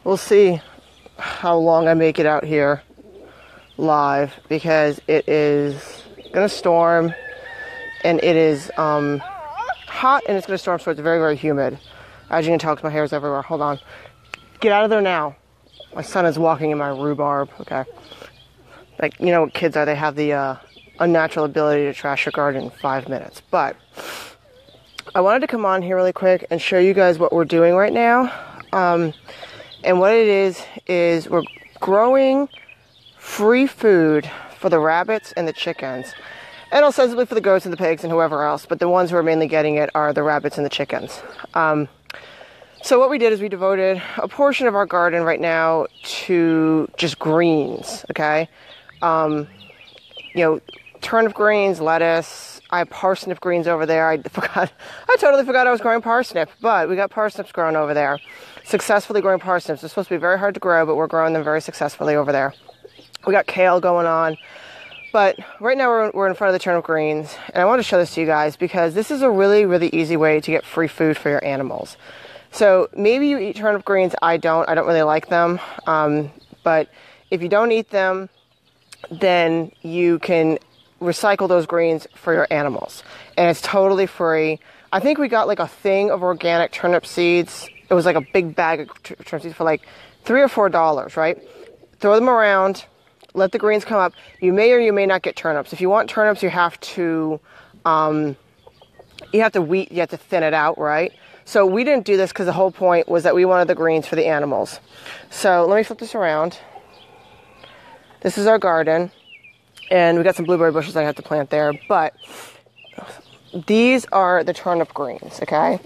We'll see how long I make it out here live, because it is gonna storm and it is hot and it's gonna storm, so it's very, very humid. As you can tell, 'cause my hair is everywhere. Hold on. Get out of there now. My son is walking in my rhubarb. Okay. Like, you know what kids are, they have the unnatural ability to trash your garden in 5 minutes. But I wanted to come on here really quick and show you guys what we're doing right now. And what it is we're growing free food for the rabbits and the chickens. And ostensibly for the goats and the pigs and whoever else. But the ones who are mainly getting it are the rabbits and the chickens. So what we did is we devoted a portion of our garden right now to just greens, okay? You know, turnip greens, lettuce. I have parsnip greens over there. I totally forgot I was growing parsnip, but we got parsnips growing over there. Successfully growing parsnips. They're supposed to be very hard to grow, but we're growing them very successfully over there. We got kale going on. But right now we're in front of the turnip greens, and I want to show this to you guys because this is a really, really easy way to get free food for your animals. So maybe you eat turnip greens. I don't really like them. But if you don't eat them, then you can recycle those greens for your animals. And it's totally free. I think we got like a thing of organic turnip seeds. It was like a big bag of turnip seeds for like $3 or $4, right? Throw them around. Let the greens come up. You may or you may not get turnips. If you want turnips, you have to thin it out, right? So we didn't do this because the whole point was that we wanted the greens for the animals. So let me flip this around. This is our garden, and we got some blueberry bushes I have to plant there, but these are the turnip greens, okay?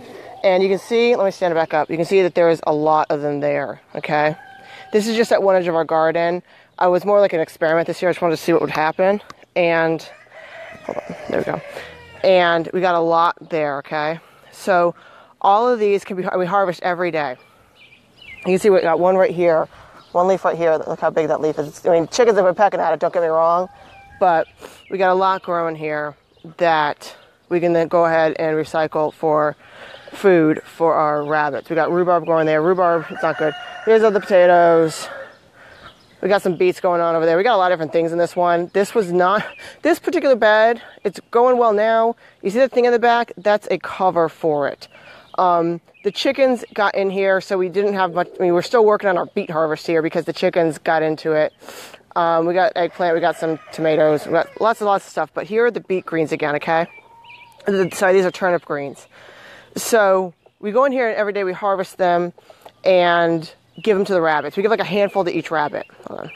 And you can see, let me stand it back up. You can see that there is a lot of them there, okay? This is just at one edge of our garden. I was more like an experiment this year. I just wanted to see what would happen. And, hold on, there we go. And we got a lot there, okay? So all of these we harvest every day. You can see we got one right here, one leaf right here. Look how big that leaf is. I mean, chickens have been pecking at it, don't get me wrong. But we got a lot growing here that we can then go ahead and recycle for food for our rabbits. We got rhubarb growing there. Rhubarb, it's not good. Here's all the potatoes. We got some beets going on over there. We got a lot of different things in this one. This particular bed, it's going well now. You see that thing in the back? That's a cover for it. The chickens got in here, so we didn't have much. I mean, we're still working on our beet harvest here because the chickens got into it. We got eggplant, we got some tomatoes, we got lots of stuff. But here are the beet greens again, okay? Sorry, these are turnip greens. So we go in here and every day we harvest them and give them to the rabbits. We give like a handful to each rabbit. Hold on.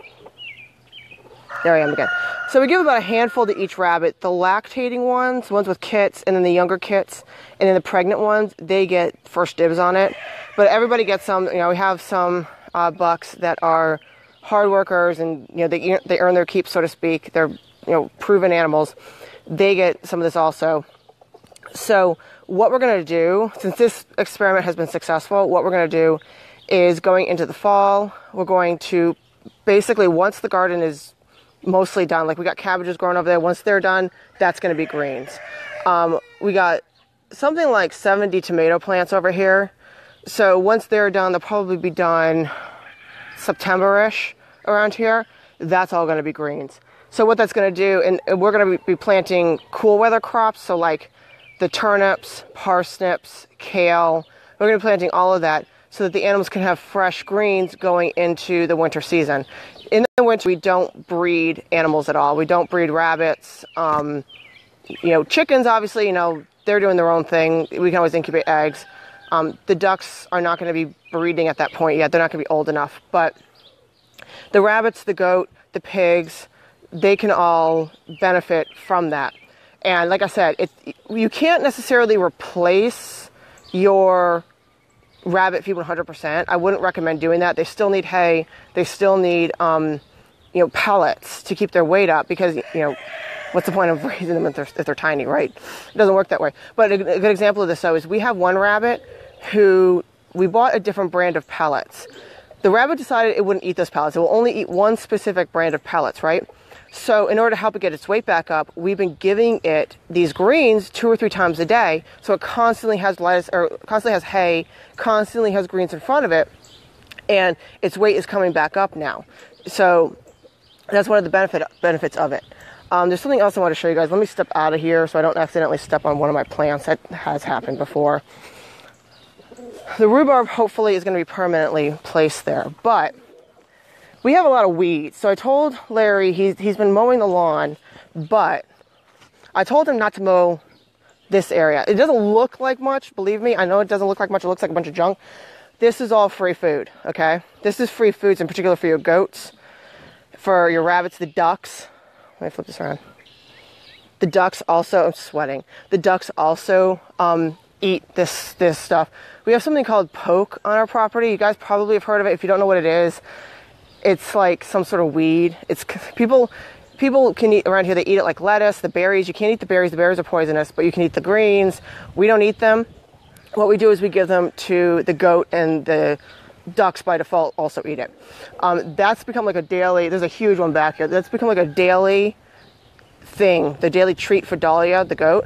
There I am again. So we give about a handful to each rabbit. The lactating ones with kits, and then the younger kits, and then the pregnant ones, they get first dibs on it. But everybody gets some. You know, we have some bucks that are hard workers, and you know they earn their keep, so to speak. They're proven animals. They get some of this also. So what we're going to do, since this experiment has been successful, what we're going to do is going into the fall, we're going to basically, once the garden is mostly done, like we got cabbages growing over there, once they're done, that's going to be greens. We got something like 70 tomato plants over here. So once they're done, they'll probably be done September-ish around here. That's all going to be greens. So what that's going to do, and we're going to be planting cool weather crops, so like the turnips, parsnips, kale. We're going to be planting all of that so that the animals can have fresh greens going into the winter season. In the winter, we don't breed animals at all. We don't breed rabbits. Chickens, obviously, they're doing their own thing. We can always incubate eggs. The ducks are not going to be breeding at that point yet. They're not going to be old enough. But the rabbits, the goat, the pigs, they can all benefit from that. And like I said, you can't necessarily replace your rabbit feed 100%. I wouldn't recommend doing that. They still need hay. They still need, pellets to keep their weight up because, what's the point of raising them if they're tiny, right? It doesn't work that way. But a good example of this, though, is we have one rabbit who we bought a different brand of pellets. The rabbit decided it wouldn't eat those pellets. It will only eat one specific brand of pellets, right? So in order to help it get its weight back up, we've been giving it these greens 2 or 3 times a day. So it constantly has lettuce, or constantly has hay, constantly has greens in front of it. and its weight is coming back up now. So that's one of the benefits of it. There's something else I want to show you guys. Let me step out of here so I don't accidentally step on one of my plants. That has happened before. The rhubarb hopefully is going to be permanently placed there, but we have a lot of weeds. So I told Larry, he's been mowing the lawn, but I told him not to mow this area. It doesn't look like much, believe me. I know it doesn't look like much. It looks like a bunch of junk. This is all free food, okay? This is free foods in particular for your goats, for your rabbits, the ducks. Let me flip this around. The ducks also, I'm sweating. The ducks also eat this stuff. We have something called poke on our property. You guys probably have heard of it. If you don't know what it is, it's like some sort of weed. It's people can eat around here. They eat it like lettuce, the berries. You can't eat the berries. The berries are poisonous, but you can eat the greens. We don't eat them. What we do is we give them to the goat, and the ducks by default also eat it. That's become like a daily, there's a huge one back here. That's become like a daily thing, the daily treat for Dahlia, the goat,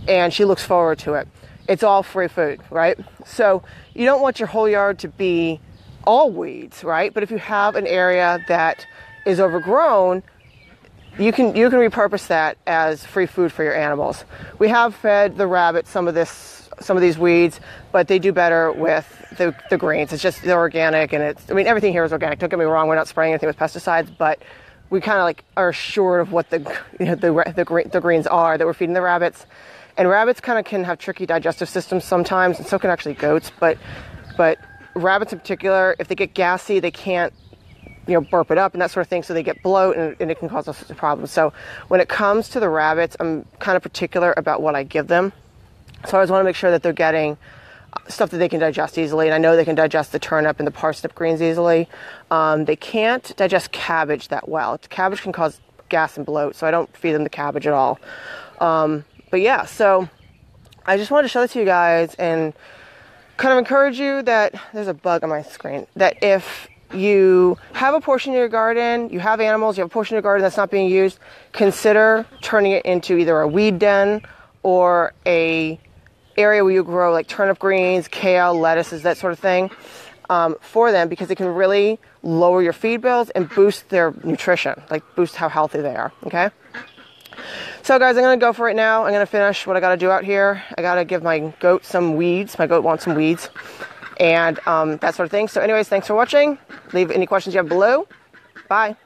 and she looks forward to it. It's all free food, right? So you don't want your whole yard to be all weeds, right? But if you have an area that is overgrown, you can repurpose that as free food for your animals. We have fed the rabbits some of these weeds, but they do better with the greens. It's just, they're organic, and everything here is organic. Don't get me wrong, we're not spraying anything with pesticides, but we kind of like are assured of what the greens are that we're feeding the rabbits. And rabbits kind of can have tricky digestive systems sometimes, and so can actually goats, but rabbits in particular, if they get gassy, they can't burp it up and that sort of thing, so they get bloat, and it can cause all sorts of problems. So when it comes to the rabbits, I'm kind of particular about what I give them. So I always want to make sure that they're getting stuff that they can digest easily, and I know they can digest the turnip and the parsnip greens easily. They can't digest cabbage that well. Cabbage can cause gas and bloat, so I don't feed them the cabbage at all. But yeah, so I just wanted to show this to you guys and kind of encourage you that there's a bug on my screen, that if you have a portion of your garden, you have animals, you have a portion of your garden that's not being used, consider turning it into either a weed den or a area where you grow like turnip greens, kale, lettuces, that sort of thing, for them, because it can really lower your feed bills and boost their nutrition, like boost how healthy they are, okay? So guys, I'm going to go for it now. I'm going to finish what I got to do out here. I got to give my goat some weeds. My goat wants some weeds and that sort of thing. So anyways, thanks for watching. Leave any questions you have below. Bye.